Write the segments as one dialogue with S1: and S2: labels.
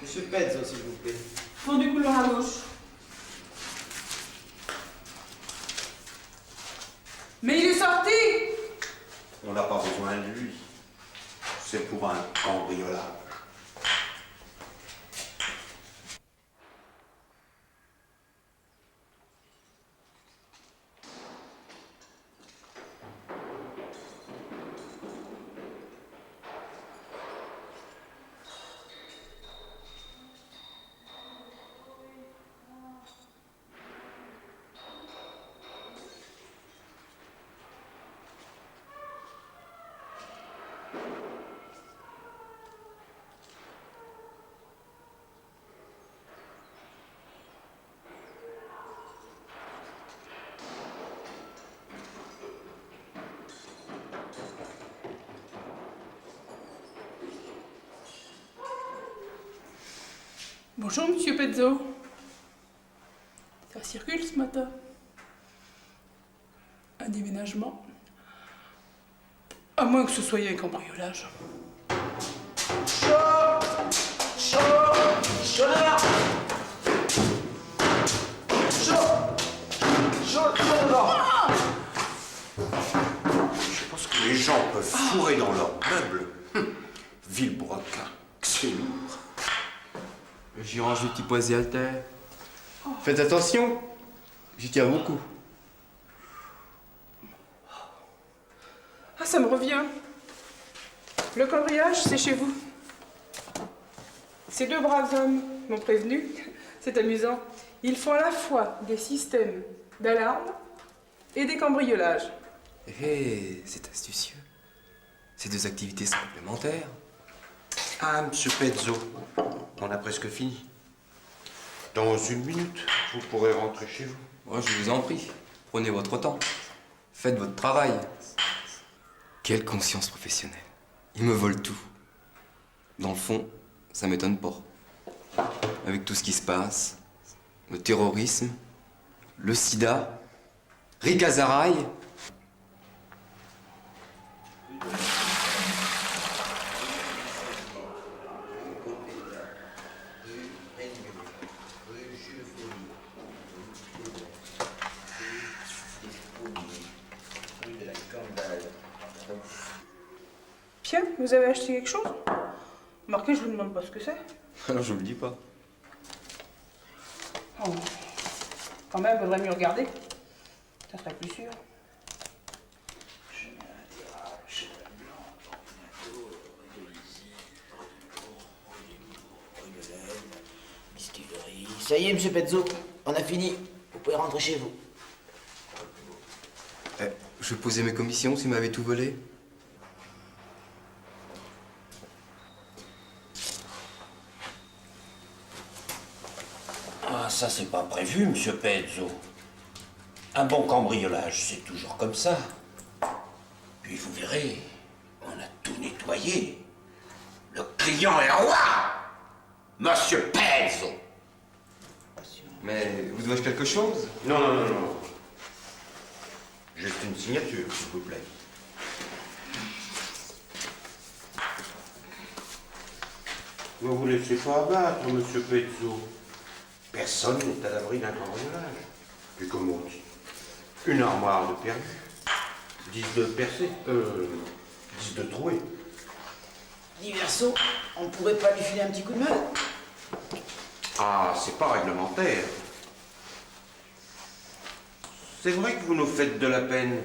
S1: Monsieur Pezzo, s'il vous plaît.
S2: Fond du couloir à gauche. Mais il est sorti!
S3: On n'a pas besoin de lui. C'est pour un cambriolage.
S2: Bonjour, monsieur Pezzo. Ça circule ce matin. Un déménagement. À moins que ce soit un cambriolage.
S3: Je pense que les gens peuvent fourrer dans leurs meubles. Villebrequin, que c'est lourd.
S1: J'y range des petits poisés haltères. Faites attention, j'y tiens beaucoup.
S2: Ah, ça me revient. Le cambriolage, c'est chez vous. Ces deux braves hommes m'ont prévenu. C'est amusant. Ils font à la fois des systèmes d'alarme et des cambriolages.
S1: Hé, c'est astucieux. Ces deux activités sont complémentaires.
S3: Ah, monsieur Pezzo, on a presque fini. Dans une minute, vous pourrez rentrer chez vous.
S1: Moi, je vous en prie, prenez votre temps. Faites votre travail. Quelle conscience professionnelle. Ils me volent tout. Dans le fond, ça m'étonne pas. Avec tout ce qui se passe, le terrorisme, le sida, Rick Azaray.
S2: Pierre, vous avez acheté quelque chose? Marquez, je vous demande pas ce que c'est.
S1: Alors je vous le dis pas.
S2: Oh. Quand même, vaudrait mieux regarder. Ça serait plus sûr.
S4: Ça y est, monsieur Pezzo, on a fini. Vous pouvez rentrer chez vous.
S1: Je posais mes commissions s'il m'avait tout volé.
S3: Ah, ça, c'est pas prévu, monsieur Pezzo. Un bon cambriolage, c'est toujours comme ça. Puis vous verrez, on a tout nettoyé. Le client est roi, monsieur Pezzo.
S1: Mais vous dois-je quelque chose?
S3: Non, non, non, non. Juste une signature, s'il vous plaît.
S5: Ne vous laissez pas abattre, monsieur Pezzo. Personne n'est à l'abri d'un cambriolage. Puis comme on dit, une armoire de perdu, 10 de percé, 10 de troué.
S4: Dis Verso, on pourrait pas lui filer un petit coup de main?
S5: Ah, c'est pas réglementaire. C'est vrai que vous nous faites de la peine.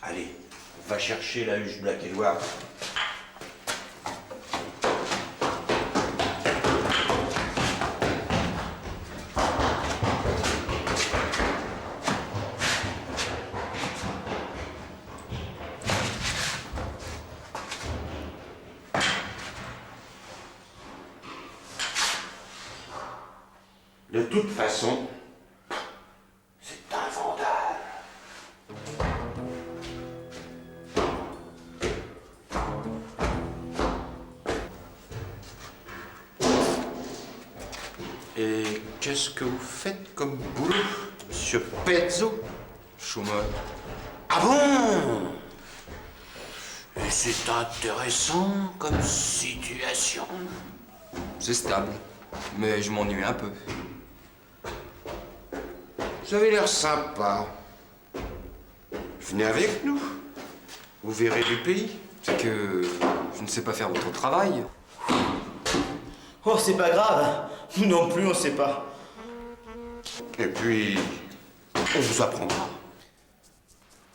S5: Allez, va chercher la huche Black Edward. De toute façon, c'est un vandale. Et qu'est-ce que vous faites comme boulot, monsieur Pezzo?
S1: Chômeur.
S5: Ah bon? Et c'est intéressant comme situation.
S1: C'est stable, mais je m'ennuie un peu.
S5: Vous avez l'air sympa. Venez avec nous. Vous verrez du pays.
S1: C'est que je ne sais pas faire votre travail.
S4: Oh, c'est pas grave. Nous non plus, on sait pas.
S5: Et puis, on vous apprendra.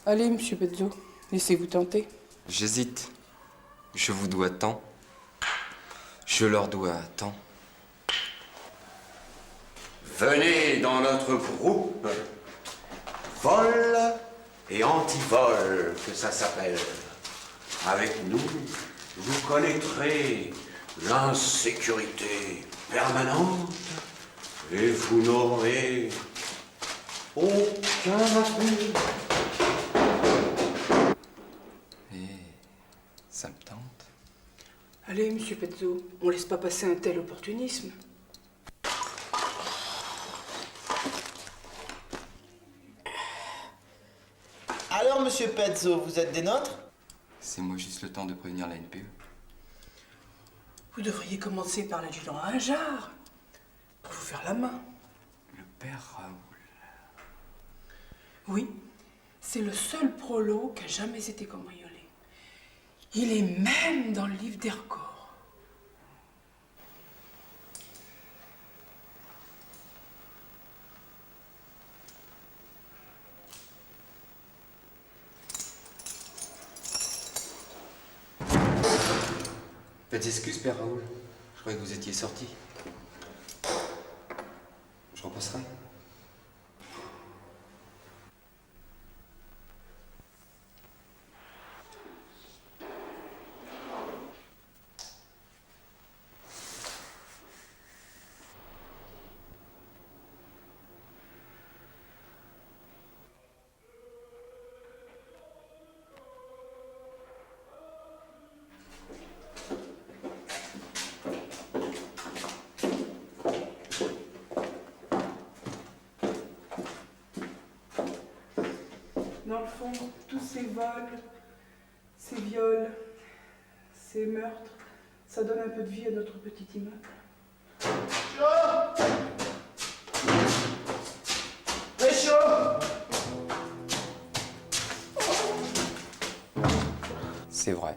S2: Allez, monsieur Pezzo, laissez-vous tenter.
S1: J'hésite. Je vous dois tant. Je leur dois tant.
S5: Venez dans notre groupe. Vol et anti-vol, que ça s'appelle. Avec nous, vous connaîtrez l'insécurité permanente et vous n'aurez aucun appui.
S1: Et ça me tente.
S2: Allez, monsieur Pezzo, on laisse pas passer un tel opportunisme.
S4: Alors, monsieur Pezzo, vous êtes des nôtres?
S1: C'est moi juste le temps de prévenir la NPE.
S2: Vous devriez commencer par l'adjudant à un jar, pour vous faire la main.
S1: Le père Raoul.
S2: Oui, c'est le seul prolo qui a jamais été cambriolé. Il est même dans le livre des records.
S1: Faites excuse, père Raoul. Je croyais que vous étiez sorti. Je repasserai.
S2: Dans le fond, tous ces vols, ces viols, ces meurtres, ça donne un peu de vie à notre petit immeuble.
S4: Très chaud!
S1: C'est vrai.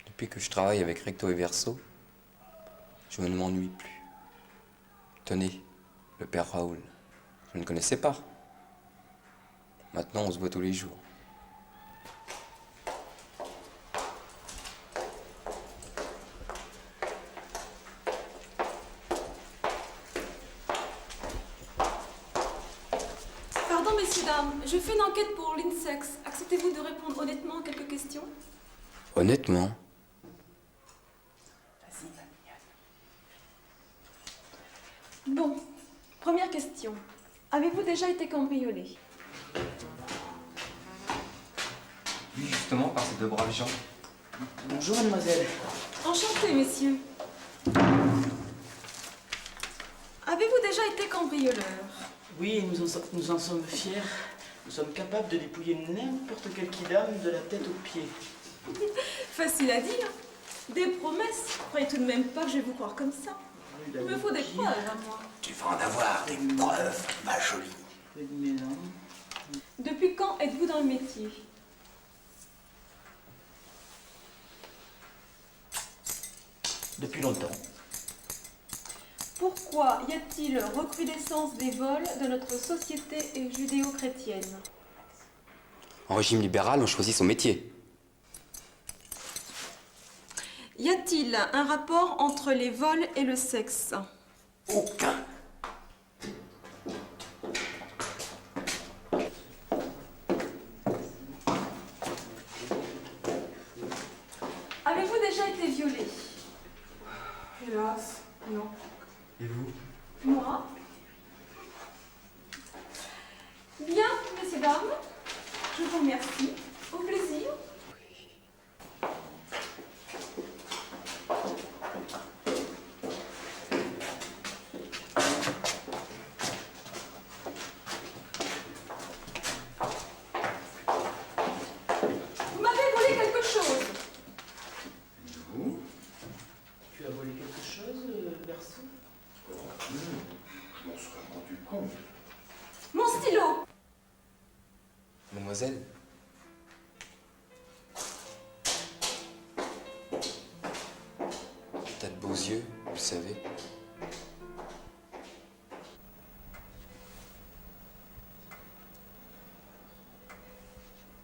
S1: Depuis que je travaille avec Recto et Verso, je ne m'ennuie plus. Tenez, le père Raoul, je ne connaissais pas. Maintenant, on se voit tous les jours.
S6: Pardon, messieurs, dames, je fais une enquête pour l'INSEX. Acceptez-vous de répondre honnêtement à quelques questions?
S1: Honnêtement,
S2: Vas-y, ma mignonne.
S6: Bon, première question. Avez-vous déjà été cambriolé?
S1: oui, justement, par ces deux braves gens.
S4: Bonjour, mademoiselle.
S6: Enchanté, messieurs. Avez-vous déjà été cambrioleur?
S4: Oui, nous en sommes fiers. Nous sommes capables de dépouiller n'importe quel kidam de la tête aux pieds.
S6: Facile à dire. Des promesses? Croyez tout de même pas que je vais vous croire comme ça. Il me faut des preuves à moi.
S3: Tu vas en avoir des preuves, ma jolie.
S6: Depuis quand êtes-vous dans le métier?
S3: Depuis longtemps.
S6: Pourquoi y a-t-il recrudescence des vols de notre société judéo-chrétienne?
S1: En régime libéral, on choisit son métier.
S6: Y a-t-il un rapport entre les vols et le sexe?
S3: Aucun.
S6: Avez-vous déjà été violée?
S2: Hélas, non.
S1: Et vous?
S6: Moi? Bien, messieurs, dames, je vous remercie. Au plaisir. Vous m'avez volé quelque chose.
S4: Tu as volé quelque chose, Berceau?
S5: Je m'en serais rendu compte.
S6: Mon stylo.
S1: Mademoiselle? T'as de beaux yeux, vous savez.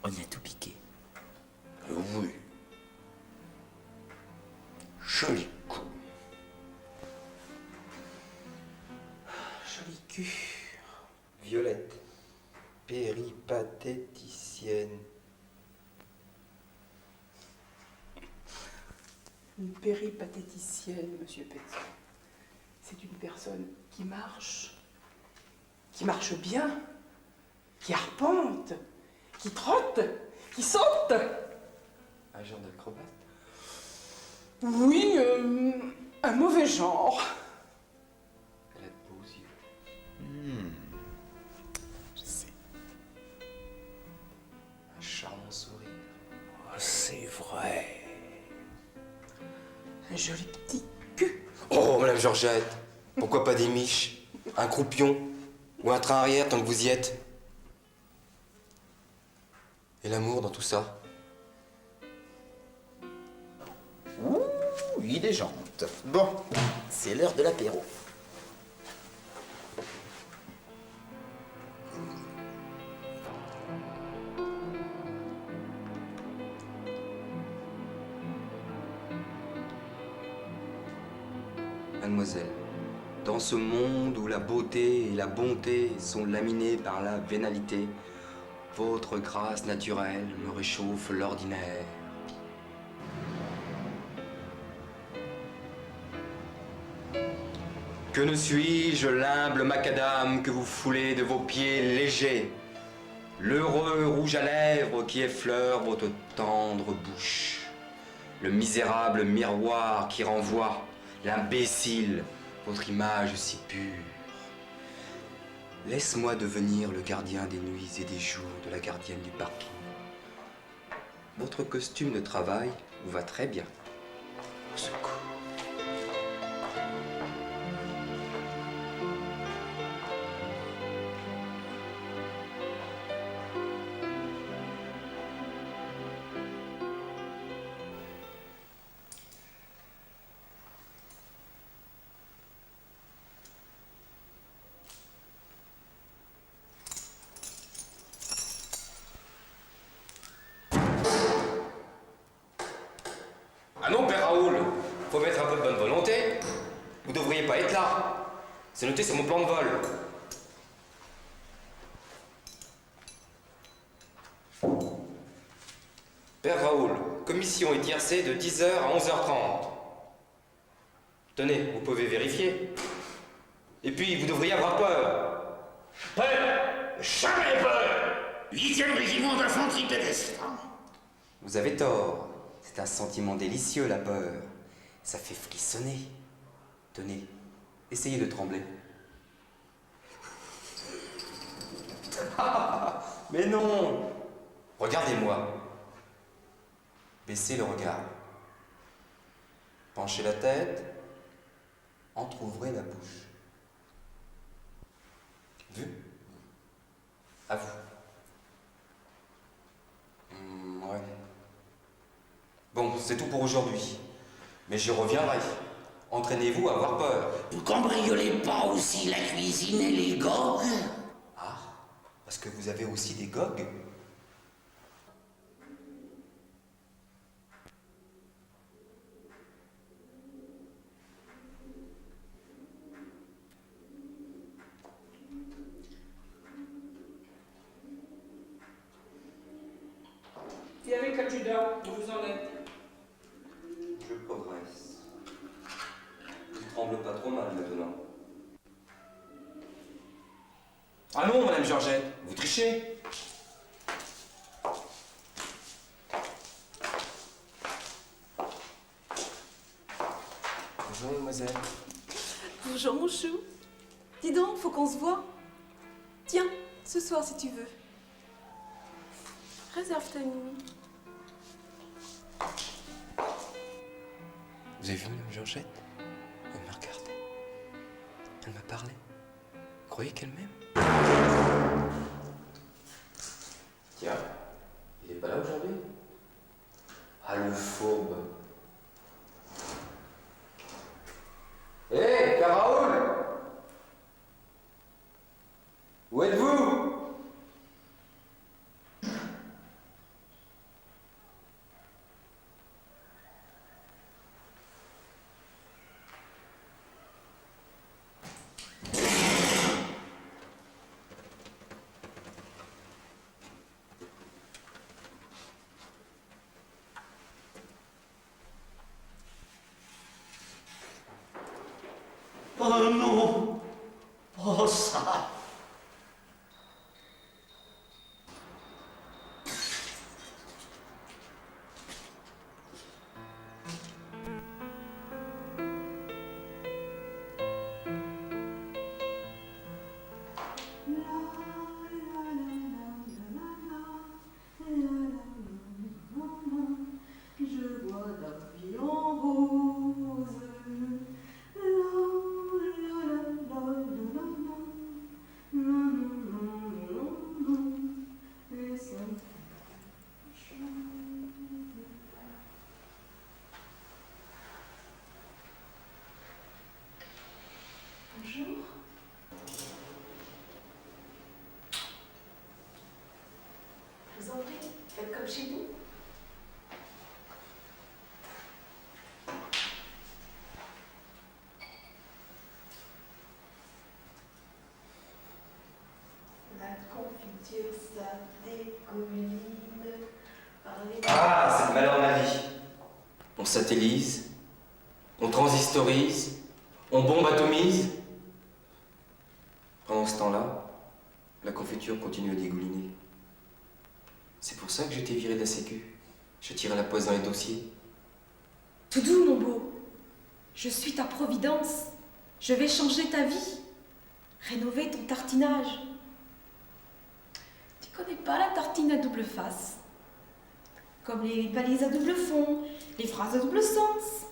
S3: On y a tout piqué. Oui. Joli coup.
S1: Joli cul. Violette. Péripatéticienne.
S2: Une péripatéticienne, monsieur Petzo. C'est une personne qui marche bien, qui arpente, qui trotte, qui saute.
S1: Un genre d'acrobate.
S2: Oui, un mauvais genre.
S1: Elle a de beaux yeux.
S3: Je sais.
S1: Un charmant sourire.
S3: Oh, c'est vrai.
S2: Un joli petit cul.
S1: Oh, Madame Georgette, pourquoi pas des miches, un croupion ou un train arrière tant que vous y êtes? Et l'amour dans tout ça?
S4: Oui, des jantes. Bon, c'est l'heure de l'apéro.
S1: Mademoiselle, dans ce monde où la beauté et la bonté sont laminées par la vénalité, votre grâce naturelle me réchauffe l'ordinaire. Que ne suis-je l'humble macadam que vous foulez de vos pieds légers, l'heureux rouge à lèvres qui effleure votre tendre bouche, le misérable miroir qui renvoie, l'imbécile, votre image si pure. Laisse-moi devenir le gardien des nuits et des jours de la gardienne du parking. Votre costume de travail vous va très bien. Au secours. Ah non, Père Raoul, faut mettre un peu de bonne volonté. Vous devriez pas être là. C'est noté sur mon plan de vol. Père Raoul, commission et tiercé de 10h à 11h30. Tenez, vous pouvez vérifier. Et puis, vous devriez avoir peur.
S3: Peur. Jamais peur. 8e régiment d'infanterie pédestre.
S1: Vous avez tort. C'est un sentiment délicieux, la peur. Ça fait frissonner. Tenez, essayez de trembler. Mais non! Regardez-moi. Baissez le regard. Penchez la tête. Entr'ouvrez la bouche. Vu? À vous. Ouais. Bon, c'est tout pour aujourd'hui. Mais j'y reviendrai. Entraînez-vous à avoir peur.
S3: Vous cambriolez pas aussi la cuisine et les gogues?
S1: Ah, parce que vous avez aussi des gogues?
S2: Et avec l'adjudant, vous en êtes?
S1: Je progresse. Il tremble pas trop mal maintenant. Ah non, Madame Georgette, vous trichez. Bonjour, mademoiselle.
S6: Bonjour mon chou. Dis donc, faut qu'on se voit. Tiens, ce soir si tu veux. Réserve ta nuit.
S1: Vous avez vu Madame Georgette? Elle m'a regardé. Elle m'a parlé. Vous croyez qu'elle m'aime? Tiens, il est pas là aujourd'hui? Ah, le fourbe. Hé, Caraoul! Où êtes-vous?
S3: Oh non! Oh ça!
S7: Je vois ta vie en rose. Et ça me fait chaud. Bonjour. Je vous en prie, faites comme chez vous. La confiture, ça dégouline par les...
S1: Ah, c'est le malheur de ma vie. On satellise, on transistorise, on bombe atomise. Pendant ce temps-là, la confiture continue à dégouliner. C'est pour ça que j'étais viré de la sécu. Je tirais la poisse dans les dossiers.
S6: Tout doux mon beau. Je suis ta providence. Je vais changer ta vie. Rénover ton tartinage. Tu connais pas la tartine à double face? Comme les balises à double fond, les phrases à double sens.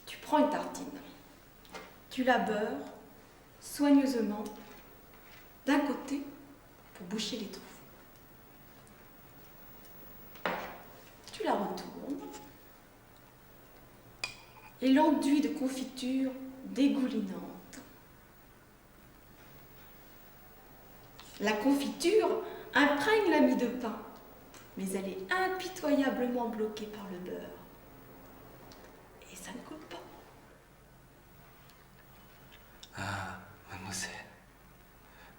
S6: Tu prends une tartine. Tu la beurres soigneusement d'un côté pour boucher les trous. Tu la retournes et l'enduit de confiture dégoulinante. La confiture imprègne la mie de pain, mais elle est impitoyablement bloquée par le beurre. Et ça ne coule pas.
S1: Ah, mademoiselle,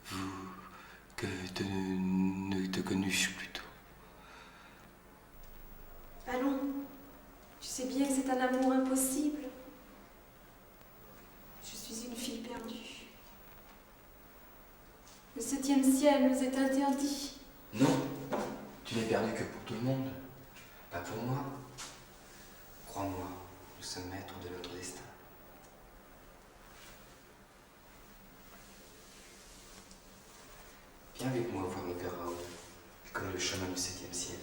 S1: vous que ne te connu-je plutôt.
S6: Allons, tu sais bien que c'est un amour impossible. Je suis une fille perdue. Le 7e ciel nous est interdit.
S1: Non, tu n'es perdu que pour tout le monde, pas pour moi. Crois-moi, nous sommes maîtres de notre destin. Viens avec moi voir le père Raoul. Il connaît le chemin du 7e ciel.